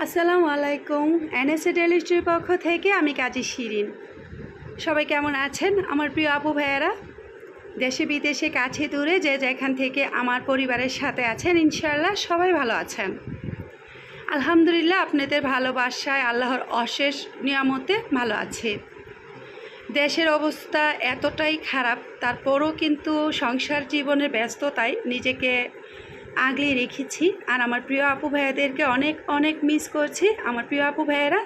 আসসালামু আলাইকুম। এনএসএ ডেলিস্ট্রির পক্ষ থেকে আমি কাজী শিরিন। সবাই কেমন আছেন আমার প্রিয় আপু ভাইয়েরা? দেশে বিদেশে কাছে দূরে যে যেখান থেকে আমার পরিবারের সাথে আছেন, ইনশাআল্লাহ সবাই ভালো আছেন। আলহামদুলিল্লাহ, আপনাদের ভালোবাসায় আল্লাহর অশেষ নিয়ামতে ভালো আছে। দেশের অবস্থা এতটাই খারাপ, তারপরও কিন্তু সংসার জীবনের ব্যস্ততায় নিজেকে আগলিয়ে রেখেছি। আর আমার প্রিয় আপু ভাইয়াদেরকে অনেক অনেক মিস করছি। আমার প্রিয় আপু ভাইয়েরা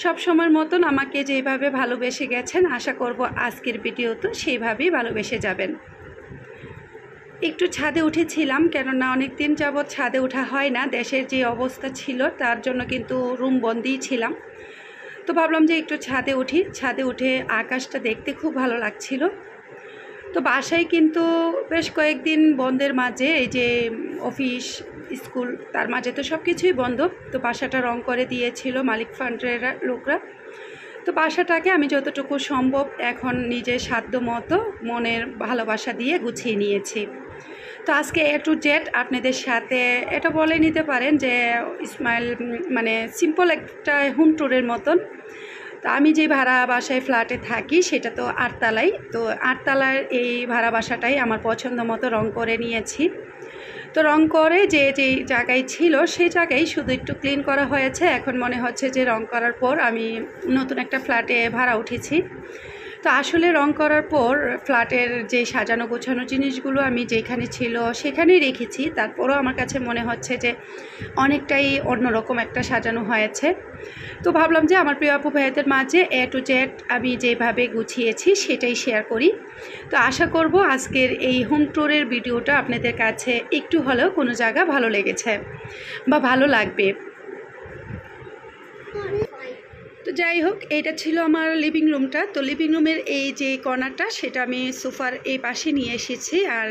সব সময়ের মতন আমাকে যেভাবে ভালোবেসে গেছেন, আশা করব আজকের ভিডিওতে সেইভাবেই ভালোবেসে যাবেন। একটু ছাদে উঠেছিলাম, কেননা অনেক দিন যাবৎ ছাদে ওঠা হয় না। দেশের যে অবস্থা ছিল তার জন্য কিন্তু রুম বন্দিই ছিলাম। তো ভাবলাম যে একটু ছাদে উঠি। ছাদে উঠে আকাশটা দেখতে খুব ভালো লাগছিল। তো বাসায় কিন্তু বেশ কয়েকদিন বন্ধের মাঝে, এই যে অফিস স্কুল তার মাঝে তো সব কিছুই বন্ধ। তো বাসাটা রং করে দিয়েছিল মালিক ফান্ডের লোকরা। তো বাসাটাকে আমি যতটুকু সম্ভব এখন নিজের সাধ্য মতো মনের ভালোবাসা দিয়ে গুছিয়ে নিয়েছি। তো আজকে A to Z আপনাদের সাথে এটা বলে নিতে পারেন যে স্মাইল মানে সিম্পল একটা হোম ট্যুরের মতন। তো আমি যে ভাড়া বাসায় ফ্ল্যাটে থাকি সেটা তো 8 তলায়। তো 8 তলার এই ভাড়া বাসাটাই আমার পছন্দ মতো রং করে নিয়েছি। তো রং করে যে যেই জায়গায় ছিল সেই জায়গায় শুধু একটু ক্লিন করা হয়েছে। এখন মনে হচ্ছে যে রং করার পর আমি নতুন একটা ফ্ল্যাটে ভাড়া উঠেছি। তো আসলে রং করার পর ফ্ল্যাটের যে সাজানো গোছানো জিনিসগুলো আমি যেখানে ছিল সেখানেই রেখেছি, তারপরও আমার কাছে মনে হচ্ছে যে অনেকটাই অন্যরকম একটা সাজানো হয়েছে। তো ভাবলাম যে আমার প্রিয় আপু ভাইয়াদের মাঝে A to Z আমি যেভাবে গুছিয়েছি সেটাই শেয়ার করি। তো আশা করব আজকের এই হোম ট্যুরের ভিডিওটা আপনাদের কাছে একটু হলেও কোনো জায়গা ভালো লেগেছে বা ভালো লাগবে। তো যাই হোক, এটা ছিল আমার লিভিং রুমটা। তো লিভিং রুমের এই যে কর্নারটা সেটা আমি সোফার এই পাশে নিয়ে এসেছি। আর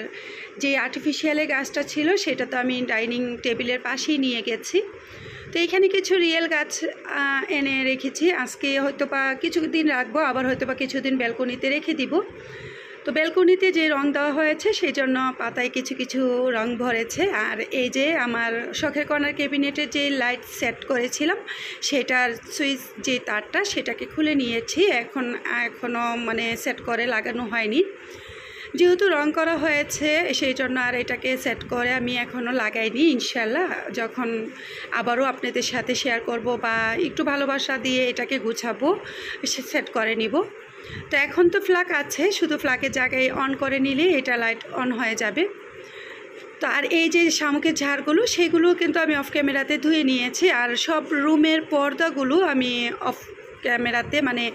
যে আর্টিফিশিয়ালে গাছটা ছিল সেটা তো আমি ডাইনিং টেবিলের পাশেই নিয়ে গেছি। তো এইখানে কিছু রিয়েল গাছ এনে রেখেছি। আজকে হয়তো বা কিছুদিন রাখবো, আবার হয়তো বা কিছুদিন ব্যালকনিতে রেখে দিব। তো ব্যালকনিতে যে রং দেওয়া হয়েছে সেই জন্য পাতায় কিছু কিছু রং ভরেছে। আর এই যে আমার শখের কর্নার ক্যাবিনেটের যে লাইট সেট করেছিলাম সেটার সুইচ যে তারটা সেটাকে খুলে নিয়েছি। এখনও মানে সেট করে লাগানো হয়নি, যেহেতু রং করা হয়েছে সেই জন্য আর এটাকে সেট করে আমি এখনও লাগাইনি। ইনশাল্লাহ যখন আবারও আপনাদের সাথে শেয়ার করব বা একটু ভালোবাসা দিয়ে এটাকে গুছাবো, সেট করে নিব। তো এখন তো ফ্ল্যাগ আছে, শুধু ফ্ল্যাগের জায়গায় অন করে নিলে এটা লাইট অন হয়ে যাবে। তো আর এই যে শামুকের ঝাড়গুলো সেগুলো কিন্তু আমি অফ ক্যামেরাতে ধুয়ে নিয়েছি। আর সব রুমের পর্দাগুলো আমি অফ ক্যামেরাতে মানে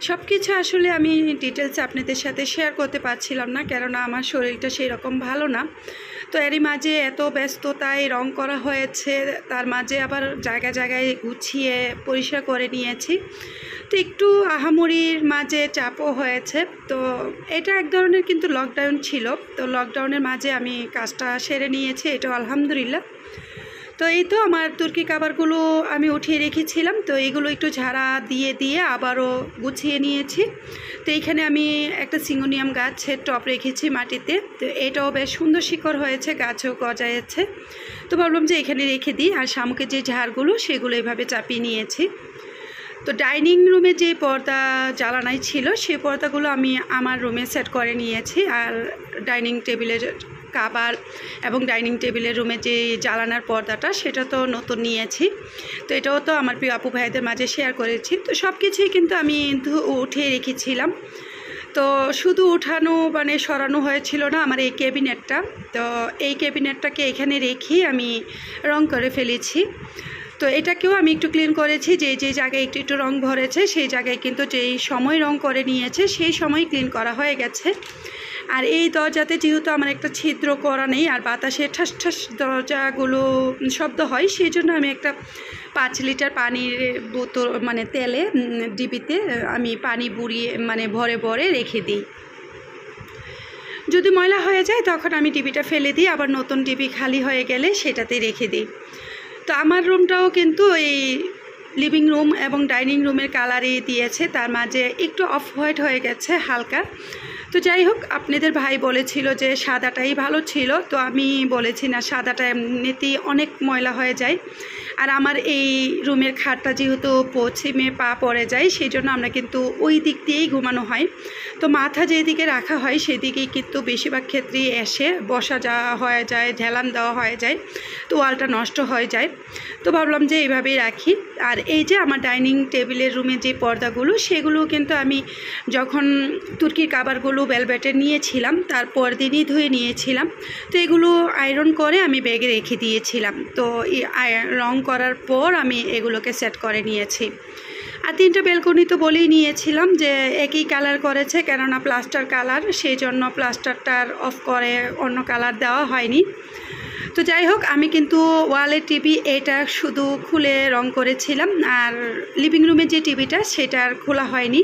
সব কিছু আসলে আমি ডিটেলস আপনাদের সাথে শেয়ার করতে পারছিলাম না, কেননা আমার শরীরটা সেই রকম ভালো না। তো এরই মাঝে এত ব্যস্ততায় রং করা হয়েছে, তার মাঝে আবার জায়গায় জায়গায় গুছিয়ে পরিষ্কার করে নিয়েছি। তো একটু আহামরির মাঝে চাপও হয়েছে। তো এটা এক ধরনের কিন্তু লকডাউন ছিল। তো লকডাউনের মাঝে আমি কাজটা সেরে নিয়েছি, এটাও আলহামদুলিল্লাহ। তো এই তো আমার তুর্কি কাবারগুলো আমি উঠিয়ে রেখেছিলাম। তো এইগুলো একটু ঝাড়া দিয়ে দিয়ে আবারও গুছিয়ে নিয়েছি। তো এইখানে আমি একটা সিঙ্গোনিয়াম গাছের টব রেখেছি মাটিতে। তো এটাও বেশ সুন্দর শিকড় হয়েছে, গাছও গজায়েছে। তো ভাবলাম যে এখানে রেখে দিই। আর শামুকের যে ঝাড়গুলো সেগুলো এভাবে চাপিয়ে নিয়েছি। তো ডাইনিং রুমে যে পর্দা জ্বালানাই ছিল সেই পর্দাগুলো আমি আমার রুমে সেট করে নিয়েছি। আর ডাইনিং টেবিলের কাবার এবং ডাইনিং টেবিলের রুমে যে জ্বালানার পর্দাটা সেটা তো নতুন নিয়েছি। তো এটাও তো আমার প্রিয় আপু ভাইদের মাঝে শেয়ার করেছি। তো সব কিছুই কিন্তু আমি উঠিয়ে রেখেছিলাম। তো শুধু উঠানো মানে সরানো হয়েছিল না আমার এই ক্যাবিনেটটা। তো এই ক্যাবিনেটটাকে এখানে রেখেই আমি রং করে ফেলেছি। তো এটাকেও আমি একটু ক্লিন করেছি, যে যে জায়গায় একটু একটু রং ভরেছে সেই জায়গায় কিন্তু যেই সময় রং করে নিয়েছে সেই সময় ক্লিন করা হয়ে গেছে। আর এই দরজাতে যেহেতু আমার একটা ছিদ্র করা নেই আর বাতাসে ঠাস ঠাস দরজাগুলো শব্দ হয়, সেই জন্য আমি একটা 5 লিটার পানির বোতল মানে তেলে ডিবিতে আমি পানি বুড়িয়ে মানে ভরে ভরে রেখে দিই। যদি ময়লা হয়ে যায় তখন আমি ডিবিটা ফেলে দিই, আবার নতুন ডিবি খালি হয়ে গেলে সেটাতেই রেখে দিই। তো আমার রুমটাও কিন্তু এই লিভিং রুম এবং ডাইনিং রুমের কালারই দিয়েছে, তার মাঝে একটু অফ হোয়াইট হয়ে গেছে হালকা। তো যাই হোক, আপনাদের ভাই বলেছিল যে সাদাটাই ভালো ছিল। তো আমি বলেছি না, সাদাটা এমনিতেই অনেক ময়লা হয়ে যায়। আর আমার এই রুমের খাটটা যেহেতু পশ্চিমে পা পড়ে যায়, সেই জন্য আমরা কিন্তু ওই দিক দিয়েই ঘুমানো হয়। তো মাথা যেদিকে রাখা হয় সেদিকেই কিন্তু বেশিরভাগ ক্ষেত্রেই এসে বসা যাওয়া হয়ে যায়, ঝেলান দেওয়া হয়ে যায়, তো ওয়ালটা নষ্ট হয়ে যায়। তো ভাবলাম যে এইভাবেই রাখি। আর এই যে আমার ডাইনিং টেবিলের রুমে যে পর্দাগুলো, সেগুলো কিন্তু আমি যখন তুর্কির কাবারগুলো ভেলভেটে নিয়েছিলাম তারপর দিনই ধুয়ে নিয়েছিলাম। তো এগুলো আয়রন করে আমি ব্যাগে রেখে দিয়েছিলাম। তো রং করার পর আমি এগুলোকে সেট করে নিয়েছি। আর 3টা বেলকনি তো বলেই নিয়েছিলাম যে একই কালার করেছে, কেননা প্লাস্টার কালার, সেই জন্য প্লাস্টারটার অফ করে অন্য কালার দেওয়া হয়নি। তো যাই হোক, আমি কিন্তু ওয়ালের টিভি এটা শুধু খুলে রং করেছিলাম, আর লিভিং রুমের যে টিভিটা সেটা আর খোলা হয়নি।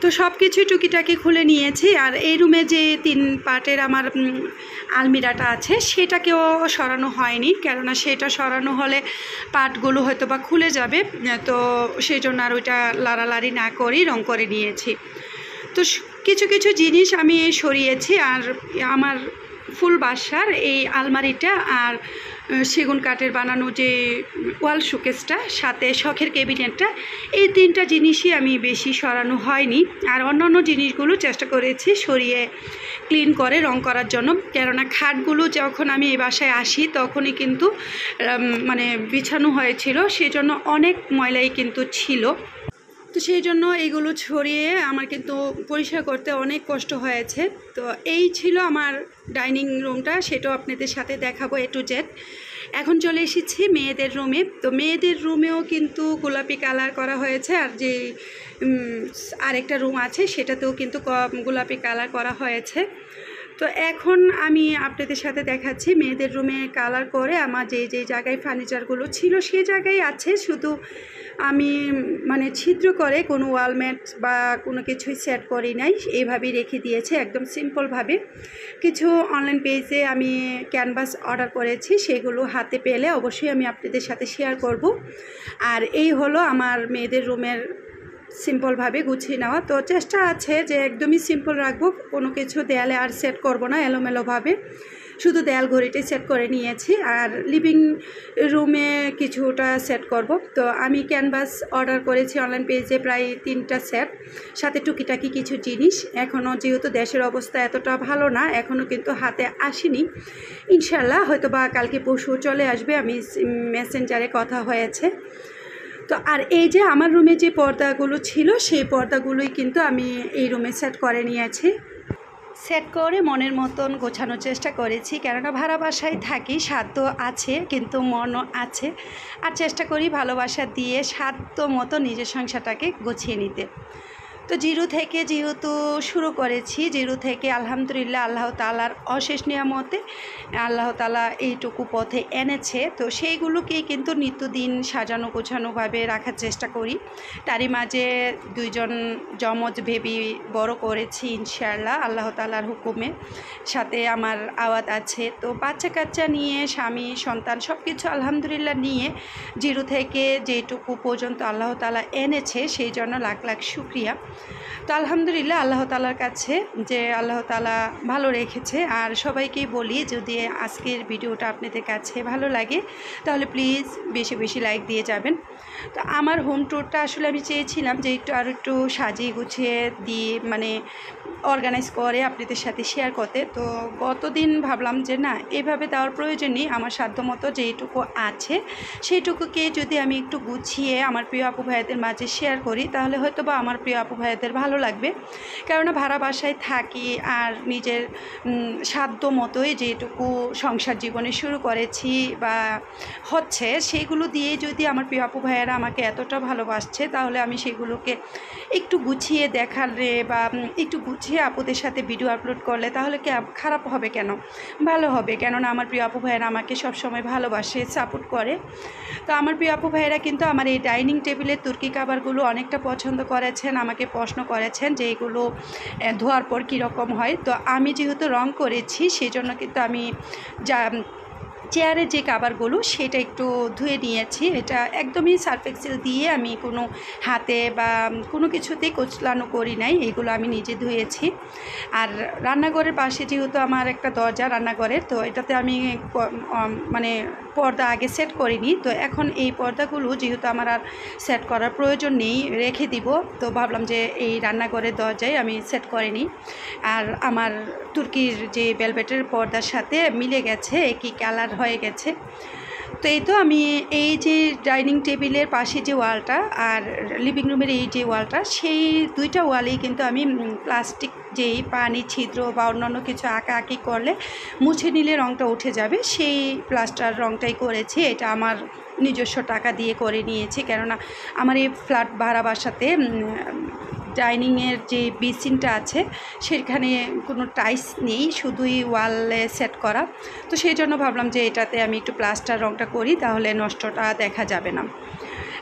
তো সব কিছুই টুকিটাকি খুলে নিয়েছি। আর এই রুমে যে 3 পার্টের আমার আলমিরাটা আছে সেটাকেও সরানো হয়নি, কেননা সেটা সরানো হলে পার্টগুলো হয়তো বা খুলে যাবে, তো সেই জন্য আর ওইটা লাড়ালাড়ি না করেই রং করে নিয়েছি। তো কিছু কিছু জিনিস আমি সরিয়েছি। আর আমার ফুল বাসার এই আলমারিটা আর সেগুন কাঠের বানানো যে ওয়াল শোকেসটা, সাথে শখের ক্যাবিনেটটা, এই 3টা জিনিসই আমি বেশি সরানো হয়নি। আর অন্যান্য জিনিসগুলো চেষ্টা করেছি সরিয়ে ক্লিন করে রং করার জন্য, কেননা খাটগুলো যখন আমি এই বাসায় আসি তখনই কিন্তু মানে বিছানো হয়েছিল, সেজন্য অনেক ময়লাই কিন্তু ছিল। তো সেই জন্য এইগুলো ছড়িয়ে আমার কিন্তু পরিষ্কার করতে অনেক কষ্ট হয়েছে। তো এই ছিল আমার ডাইনিং রুমটা, সেটাও আপনাদের সাথে দেখাবো A to Z। এখন চলে এসেছি মেয়েদের রুমে। তো মেয়েদের রুমেও কিন্তু গোলাপি কালার করা হয়েছে, আর যে আরেকটা রুম আছে সেটাতেও কিন্তু গোলাপি কালার করা হয়েছে। তো এখন আমি আপনাদের সাথে দেখাচ্ছি মেয়েদের রুমে কালার করে আমার যে জায়গায় ফার্নিচারগুলো ছিল সেই জায়গায় আছে, শুধু আমি মানে ছিদ্র করে কোনো ওয়ালমেট বা কোনো কিছুই সেট করি নাই, এইভাবেই রেখে দিয়েছি একদম সিম্পলভাবে। কিছু অনলাইন পেজে আমি ক্যানভাস অর্ডার করেছি, সেগুলো হাতে পেলে অবশ্যই আমি আপনাদের সাথে শেয়ার করব। আর এই হলো আমার মেয়েদের রুমের সিম্পলভাবে গুছিয়ে নেওয়া। তো চেষ্টা আছে যে একদমই সিম্পল রাখবো, কোনো কিছু দেয়ালে আর সেট করব না এলোমেলোভাবে, শুধু দেয়াল ঘড়িটাই সেট করে নিয়েছি। আর লিভিং রুমে কিছুটা সেট করব। তো আমি ক্যানভাস অর্ডার করেছি অনলাইন পেজে প্রায় 3টা সেট, সাথে টুকিটাকি কিছু জিনিস। এখনও যেহেতু দেশের অবস্থা এতটা ভালো না, এখনও কিন্তু হাতে আসেনি, ইনশাল্লাহ হয়তো বা কালকে পরশু চলে আসবে, আমি মেসেঞ্জারে কথা হয়েছে। তো আর এই যে আমার রুমে যে পর্দাগুলো ছিল সেই পর্দাগুলোই কিন্তু আমি এই রুমে সেট করে নিয়েছি। সেট করে মনের মতন গোছানোর চেষ্টা করেছি, কেননা ভাড়া বাসায় থাকি, সাধ্য আছে কিন্তু মনও আছে, আর চেষ্টা করি ভালোবাসা দিয়ে সাধ্য মতো নিজের সংসারটাকে গুছিয়ে নিতে। তো জিরো থেকে যেহেতু শুরু করেছি, জিরো থেকে আলহামদুলিল্লাহ আল্লাহ তাআলার অশেষ নিয়ামতে আল্লাহ তাআলা এইটুকু পথে এনেছে। তো সেইগুলোকেই কিন্তু নিত্যদিন সাজানো গোছানোভাবে রাখার চেষ্টা করি। তারই মাঝে 2জন যমজ বেবি বড় করেছি ইনশাআল্লাহ আল্লাহ তাআলার হুকুমে, সাথে আমার আওয়াত আছে। তো বাচ্চা কাচ্চা নিয়ে স্বামী সন্তান সব কিছু আলহামদুলিল্লাহ নিয়ে জিরো থেকে যেটুকু পর্যন্ত আল্লাহ তাআলা এনেছে, সেই জন্য লাখ লাখ শুকরিয়া। তো আলহামদুলিল্লাহ আল্লাহ তাআলার কাছে যে আল্লাহ তাআলা ভালো রেখেছে। আর সবাইকেই বলি, যদি আজকের ভিডিওটা আপনাদের কাছে ভালো লাগে তাহলে প্লিজ বেশি বেশি লাইক দিয়ে যাবেন। তো আমার হোম ট্যুরটা আসলে আমি চেয়েছিলাম যে একটু সাজিয়ে গুছিয়ে দিয়ে মানে অর্গানাইজ করে আপনাদের সাথে শেয়ার করতে। তো গতদিন ভাবলাম যে না, এভাবে দেওয়ার প্রয়োজন নেই, আমার সাধ্যমতো যেইটুকু আছে সেইটুকুকে যদি আমি একটু গুছিয়ে আমার প্রিয় আপু ভাইয়াদের মাঝে শেয়ার করি তাহলে হয়তো বা আমার প্রিয় আপু ভাইয়াদের ভালো লাগবে। কেননা ভাড়া বাসায় থাকি আর নিজের সাধ্য মতোই যেটুকু সংসার জীবনে শুরু করেছি বা হচ্ছে সেইগুলো দিয়ে যদি আমার প্রিয় আপু ভাইয়ারা আমাকে এতটা ভালোবাসছে, তাহলে আমি সেগুলোকে একটু গুছিয়ে দেখালে বা একটু গুছিয়ে আপুদের সাথে ভিডিও আপলোড করলে তাহলে কি খারাপ হবে কেন, ভালো হবে। কেননা আমার প্রিয় আপু ভাইয়েরা আমাকে সবসময় ভালোবাসে, সাপোর্ট করে। তো আমার প্রিয় আপু ভাইয়েরা কিন্তু আমার এই ডাইনিং টেবিলের তুর্কি খাবারগুলো অনেকটা পছন্দ করেছেন, আমাকে প্রশ্ন করেছেন যে এগুলো ধোয়ার পর কীরকম হয়। তো আমি যেহেতু রং করেছি সেই জন্য কিন্তু আমি যা চেয়ারের যে কাভারগুলো সেটা একটু ধুয়ে নিয়েছি। এটা একদমই সার্ফ এক্সেল দিয়ে, আমি কোনো হাতে বা কোনো কিছুতেই কোচলানো করি নাই, এগুলো আমি নিজে ধুয়েছি। আর রান্নাঘরের পাশে যেহেতু আমার একটা দরজা রান্নাঘরের, তো এটাতে আমি মানে পর্দা আগে সেট করিনি, তো এখন এই পর্দাগুলো যেহেতু আমার আর সেট করার প্রয়োজন নেই, রেখে দিব, তো ভাবলাম যে এই রান্নাঘরের দরজায় আমি সেট করে নিই। আর আমার তুর্কির যে ভেলভেটের পর্দার সাথে মিলে গেছে, একই কালার হয়ে গেছে। তো এই তো আমি এই যে ডাইনিং টেবিলের পাশে যে ওয়ালটা আর লিভিং রুমের এই যে ওয়ালটা, সেই দুইটা ওয়ালেই কিন্তু আমি প্লাস্টিক যেই পানি ছিদ্র বা অন্যান্য কিছু আঁকাআঁকি করলে মুছে নিলে রঙটা উঠে যাবে, সেই প্লাস্টার রঙটাই করেছি। এটা আমার নিজস্ব টাকা দিয়ে করে নিয়েছি, কেননা আমার এই ফ্ল্যাট ভাড়া বাসাতে ডাইনিংয়ের যে বেসিনটা আছে সেখানে কোনো টাইলস নেই, শুধুই ওয়ালে সেট করা। তো সেই জন্য ভাবলাম যে এটাতে আমি একটু প্লাস্টার রঙটা করি, তাহলে নষ্টটা দেখা যাবে না।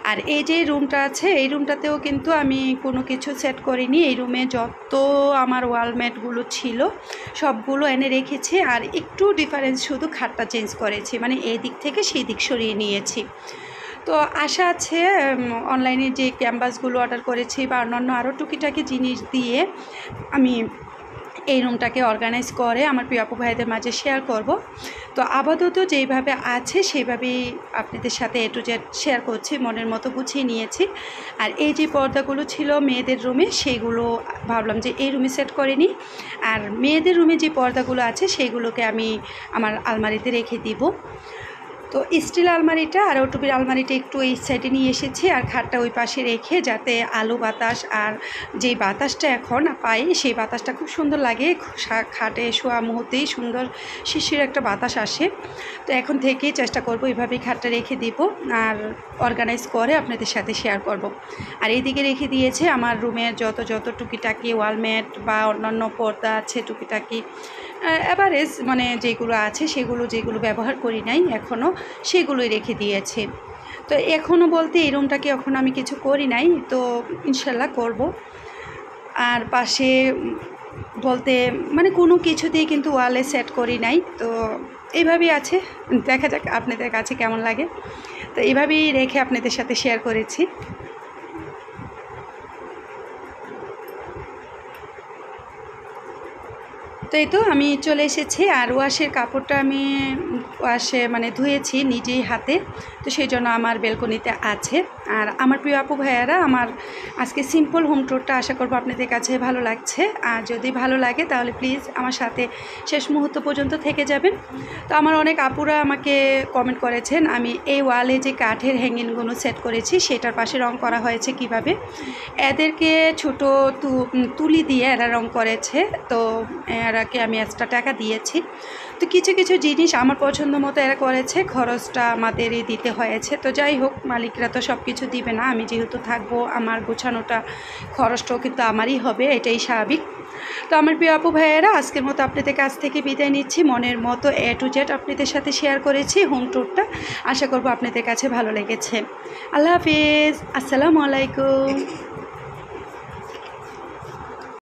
আর এই যে রুমটা আছে, এই রুমটাতেও কিন্তু আমি কোনো কিছু সেট করিনি। এই রুমে যত আমার ওয়ালমেটগুলো ছিল সবগুলো এনে রেখেছি, আর একটু ডিফারেন্স শুধু খাটটা চেঞ্জ করেছি, মানে এই দিক থেকে সেই দিক সরিয়ে নিয়েছি। তো আশা আছে অনলাইনে যে ক্যানভাসগুলো অর্ডার করেছি বা অন্যান্য আরও টুকিটাকি জিনিস দিয়ে আমি এই রুমটাকে অর্গানাইজ করে আমার প্রিয় আপু ভাইদের মাঝে শেয়ার করব। তো আপাতত যেইভাবে আছে সেইভাবেই আপনাদের সাথে A to Z শেয়ার করছি, মনের মতো গুছিয়ে নিয়েছি। আর এই যে পর্দাগুলো ছিল মেয়েদের রুমে, সেইগুলো ভাবলাম যে এই রুমে সেট করে নিই। আর মেয়েদের রুমে যে পর্দাগুলো আছে সেইগুলোকে আমি আমার আলমারিতে রেখে দিব। তো স্টিল আলমারিটা আর ওটুপির আলমারিটা একটু এই সাইডে নিয়ে এসেছি, আর খাটটা ওই পাশে রেখে, যাতে আলো বাতাস আর যেই বাতাসটা এখন পাই সেই বাতাসটা খুব সুন্দর লাগে। খাটে শোয়া মুহূর্তেই সুন্দর শিশির একটা বাতাস আসে। তো এখন থেকেই চেষ্টা করব এইভাবেই খাটটা রেখে দিব আর অর্গানাইজ করে আপনাদের সাথে শেয়ার করব। আর এইদিকে রেখে দিয়েছে আমার রুমের যত টুকিটাকি ওয়ালমেট বা অন্যান্য পর্দা আছে টুকিটাকি অ্যাভারেজ, মানে যেগুলো আছে সেগুলো, যেগুলো ব্যবহার করি নাই এখনও, সেগুলোই রেখে দিয়েছে। তো এখনও বলতে এই রুমটাকে এখন আমি কিছু করি নাই, তো ইনশাল্লাহ করব। আর পাশে বলতে মানে কোনো কিছুতেই কিন্তু ওয়ালে সেট করি নাই, তো এইভাবেই আছে। দেখা যাক আপনাদের কাছে কেমন লাগে। তো এইভাবেই রেখে আপনাদের সাথে শেয়ার করেছি। তো এই তো আমি চলে এসেছি, আর ওয়াশের কাপড়টা আমি মানে ধুয়েছি নিজেই হাতে, তো সেই জন্য আমার বেলকনিতে আছে। আর আমার প্রিয় আপু ভাইয়ারা, আমার আজকে সিম্পল হোম ট্যুরটা আশা করব আপনাদের কাছে ভালো লাগছে। আর যদি ভালো লাগে তাহলে প্লিজ আমার সাথে শেষ মুহূর্ত পর্যন্ত থেকে যাবেন। তো আমার অনেক আপুরা আমাকে কমেন্ট করেছেন আমি এই ওয়ালে যে কাঠের হ্যাঙ্গিংগুলো সেট করেছি সেটার পাশে রং করা হয়েছে কিভাবে। এদেরকে ছোট তুলি দিয়ে এরা রং করেছে, তো এরাকে আমি এক্সট্রা টাকা দিয়েছি। তো কিছু কিছু জিনিস আমার পছন্দ মতো এরা করেছে, খরচটা আমাদেরই দিতে হয়েছে। তো যাই হোক, মালিকরা তো সব কিছু দিবে না, আমি যেহেতু থাকবো আমার গোছানোটা খরচটাও কিন্তু আমারই হবে, এটাই স্বাভাবিক। তো আমার প্রিয় আপু ভাইয়েরা, আজকের মতো আপনাদের কাছ থেকে বিদায় নিচ্ছি। মনের মতো A to Z আপনাদের সাথে শেয়ার করেছি হোম ট্যুরটা, আশা করব আপনাদের কাছে ভালো লেগেছে। আল্লাহ হাফিজ, আসসালামু আলাইকুম।